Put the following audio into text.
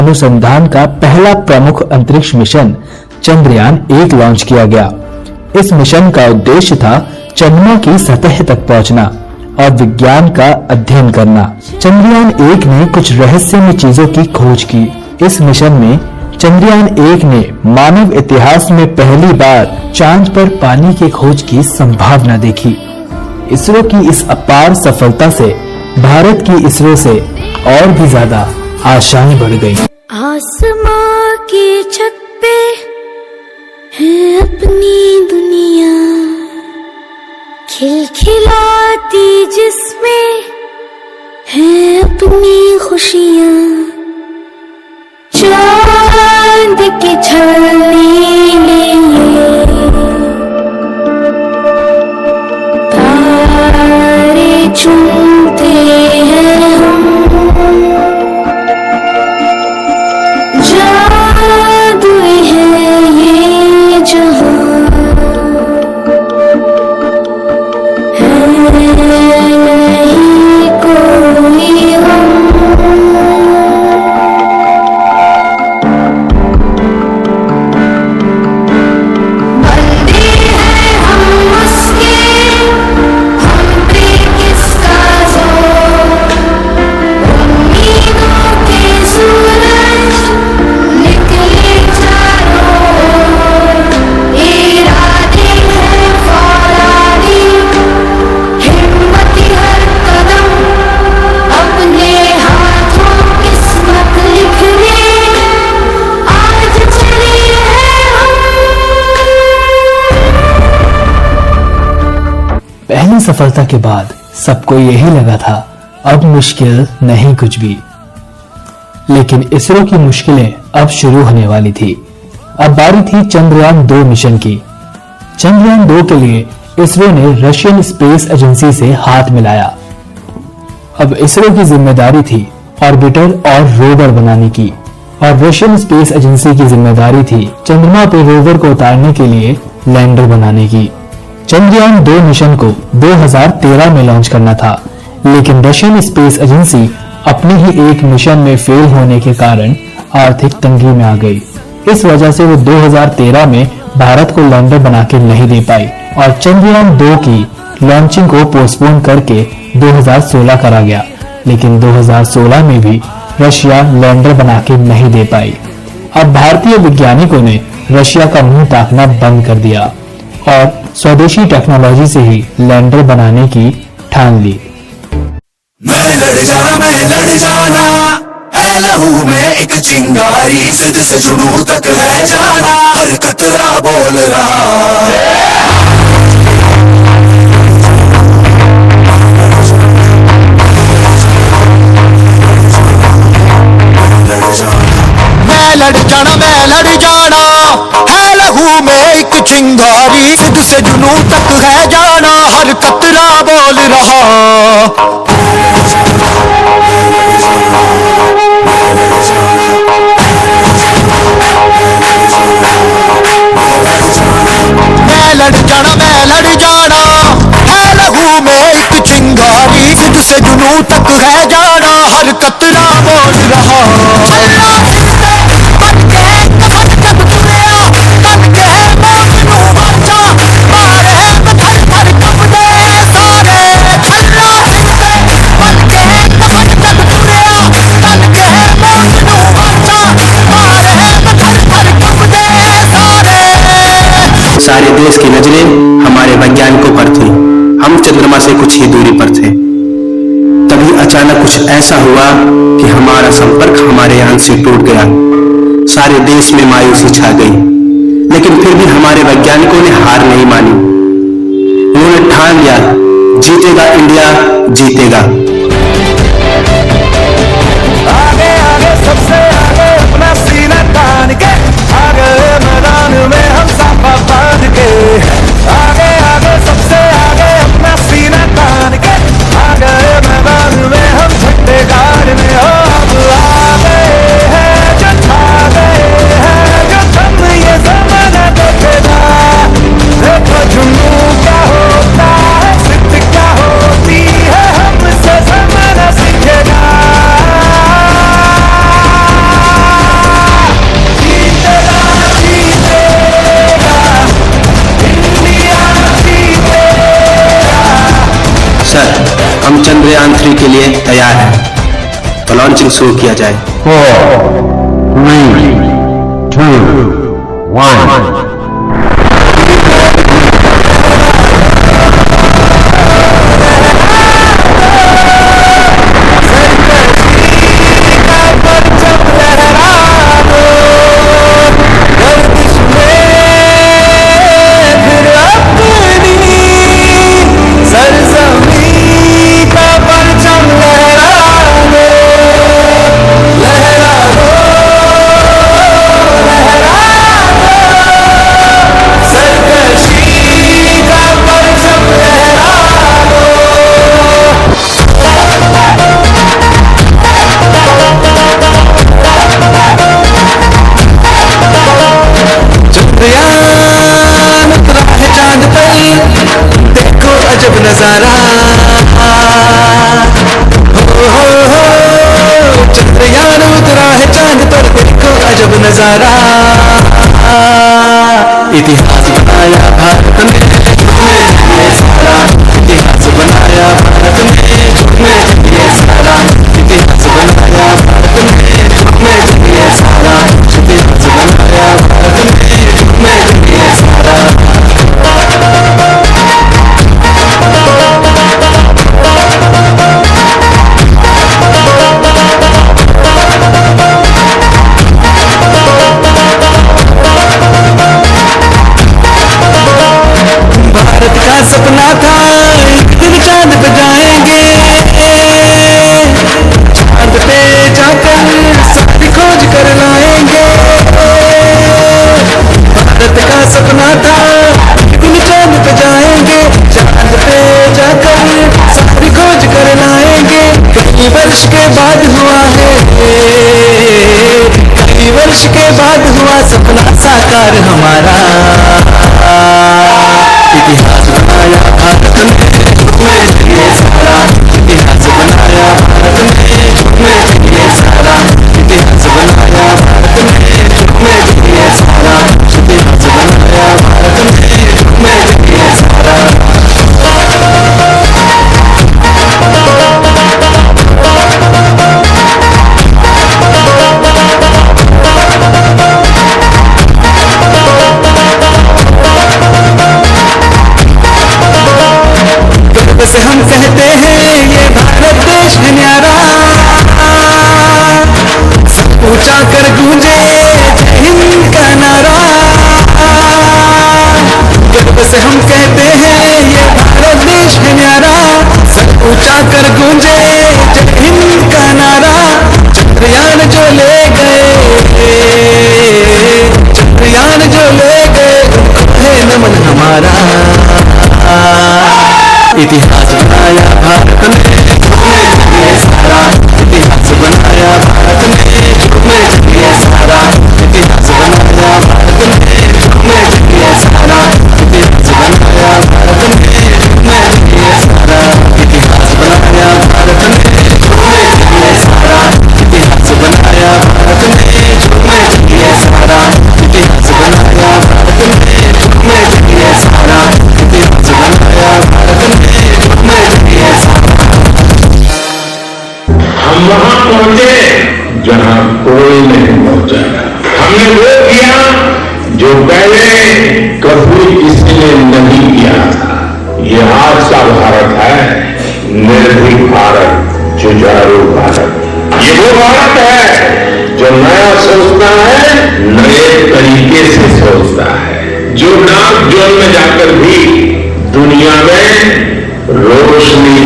अनुसंधान का पहला प्रमुख अंतरिक्ष मिशन चंद्रयान-1 लॉन्च किया गया। इस मिशन का उद्देश्य था चंद्रमा की सतह तक पहुंचना और विज्ञान का अध्ययन करना। चंद्रयान-1 ने कुछ रहस्यमय चीजों की खोज की। इस मिशन में चंद्रयान-1 ने मानव इतिहास में पहली बार चांद पर पानी की खोज की संभावना देखी। इसरो की इस अपार सफलता से भारत की इसरो से और भी ज्यादा आशाएं बढ़ गईं। आसमां की छत पे है अपनी दुनिया, खिलखिलाती जिसमें है अपनी खुशियाँ। चांद की छलनी में तारे चुनते हैं हम, जादू है ये जहां, है नहीं कोई हम। पहली सफलता के बाद सबको यही लगा था अब मुश्किल नहीं कुछ भी, लेकिन इसरो की मुश्किलें अब शुरू होने वाली थी। अब बारी थी चंद्रयान-2 मिशन की। चंद्रयान-2 के लिए इसरो ने रशियन स्पेस एजेंसी से हाथ मिलाया। अब इसरो की जिम्मेदारी थी ऑर्बिटर और रोवर बनाने की, और रशियन स्पेस एजेंसी की जिम्मेदारी थी चंद्रमा पर रोवर को उतारने के लिए लैंडर बनाने की। चंद्रयान-2 मिशन को 2013 में लॉन्च करना था, लेकिन रशियन स्पेस एजेंसी अपने ही एक मिशन में फेल होने के कारण आर्थिक तंगी में आ गई। इस वजह से वो 2013 में भारत को लैंडर बना के नहीं दे पाई और चंद्रयान-2 की लॉन्चिंग को पोस्टपोन करके 2016 करा गया। लेकिन 2016 में भी रशिया लैंडर बना के नहीं दे पाई। अब भारतीय वैज्ञानिकों ने रशिया का मुंह ताकना बंद कर दिया और स्वदेशी टेक्नोलॉजी से ही लैंडर बनाने की ठान ली। मैं लड़ जाना है लहू में एक चिंगारी, जिद से जुनून तक है जाना, हर कतरा बोल रहा। मैं लड़ जाना है लहू में एक चिंगारी, जिद से जुनून तक है जाना, हर कतरा बोल रहा। मैं लड़ जाना है लहू में एक चिंगारी, जिद से जुनून तक है जाना, हर कतरा बोल रहा। सारे देश की नजरें हमारे वैज्ञानिकों पर थी। हम चंद्रमा से कुछ ही दूरी पर थे। तभी अचानक कुछ ऐसा हुआ कि हमारा संपर्क हमारे यान से टूट गया। सारे देश में मायूसी छा गई, लेकिन फिर भी हमारे वैज्ञानिकों ने हार नहीं मानी। उन्होंने ठान लिया, जीतेगा इंडिया, जीतेगा। आगे आगे सबसे आगे अपना सीना तान के, आगे मैदान में हम साफा बांध के, आगे आगे सबसे आगे अपना सीना तान के, आगे मैदान में हम झंडे गाड़ने अब आ गए हैं, जो छा गए हैं, जो थम ये ज़माना देखेगा। देखो जुनून क्या होता है, जिद क्या होती है, हमसे के लिए तैयार है। तो लॉन्चिंग शुरू किया जाए। 4, 3, 2, 1। नजारा चंद्रयान उतरा है चांद पर, देखो अजब नजारा। इतिहास बनाया भारत ने सारा, इतिहास बनाया भारत ने सारा, इतिहास बनाया भारत ने सारा, इतिहास बनाया भारत ने सारा। सपना था एक दिन चांद पे जाएंगे, चांद पे जाकर सारी खोज कर लाएंगे। भारत का सपना था एक दिन चांद पे जाएंगे, चांद पे जाकर सारी खोज कर लाएंगे। कई वर्ष के बाद हुआ है, कई वर्ष के बाद हुआ सपना साकार हमारा। इतिहास बनाया भारत ने सारा, इतिहास बनाया भारत ने सारा, इतिहास बनाया भारत ने सारा, इतिहास बनाया भारत ने सारा। से हम कहते हैं ये भारत देश है न्यारा, ऊंचा कर गूंजे जय हिंद का नारा। गर्व से हम कहते हैं ये भारत देश है न्यारा, ऊंचा कर गूंजे जय हिंद का नारा। चंद्रयान जो ले गए, चंद्रयान जो ले गए, है नमन हमारा। इतिहास बनाया भारत ने सारा, इतिहास बनाया भारत ने सारा, इतिहास बनाया भारत ने सारा, इतिहास बनाया भारत ने सारा, इतिहास बनाया भारत ने सारा, इतिहास बनाया भारत ने सारा, इतिहास बनाया भारत ने सारा, इतिहास बनाया भारत ने सारा। हम वहां पहुंचे जहां कोई नहीं पहुंचा। हमने वो किया जो पहले कभी किसी ने नहीं किया था। ये आज का भारत है, निर्भीक भारत, जुझारू भारत। ये वो भारत है जो नया सोचता है, नए तरीके से सोचता है, जो डार्क जोन में जाकर भी दुनिया में रोशनी